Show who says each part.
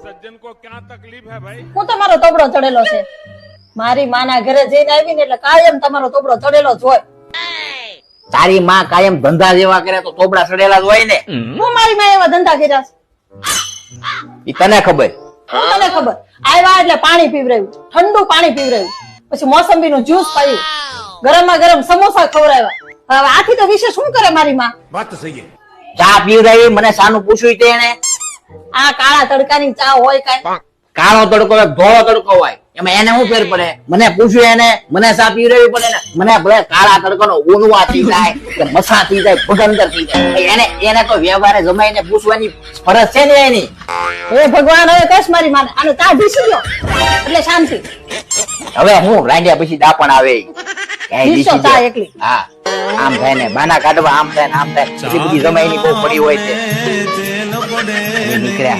Speaker 1: सज्जन को क्या तकलीफ है भाई?
Speaker 2: હું તમારો તોબડો ચડેલો છે મારી માના ઘરે જઈને આવીને એટલે કાયમ તમારો તોબડો ચડેલો જ હોય
Speaker 3: તારી માં કાયમ ધંધા જેવા કરે તો તોબડા સડેલા જ હોય ને.
Speaker 2: હું મારી માં એવા ધંધા કર્યા છે
Speaker 3: ઈ તને ખબર.
Speaker 2: હું તને ખબર આવ્યા એટલે પાણી પીવરાયું ઠંડુ પાણી પીવરાયું પછી મોસંબી નું જ્યુસ પાયું ગરમમાં ગરમ સમોસા ખવડાવ્યા હવે આથી તો વિશે શું કરે મારી માં
Speaker 1: बात तो सही है.
Speaker 3: ચા પીવડાવી મને સાનું પૂછ્યું તે એને.
Speaker 2: આ કાળા તડકાની ચા હોય કાઈ
Speaker 3: કાળો તડકો હોય ધોળો તડકો હોય એમાં એને શું ફેર પડે? મને પૂછ્યું એને મને ચા પીવડાવી પડે ને. મને ભલે કાળા તડકાનો ઊનવા થઈ જાય કે મસા થઈ જાય ભગંદર થઈ જાય એને તો વ્યવહારે જમાઈને પૂછવાની ફરજ છે ને એની.
Speaker 2: હે ભગવાન હવે કશ મારી માને આને ચા ઢીસી દો એટલે શાંતિ
Speaker 3: હવે હું રાંડ્યા પછી દાપણ આવે
Speaker 2: ઢીસો ચા એકલી
Speaker 3: હા આમ થાય ને બાના કાઢવા આમ થાય ને આમ થાય એટલી બધી જમાઈની બહુ પડી હોય છે નીકળ્યા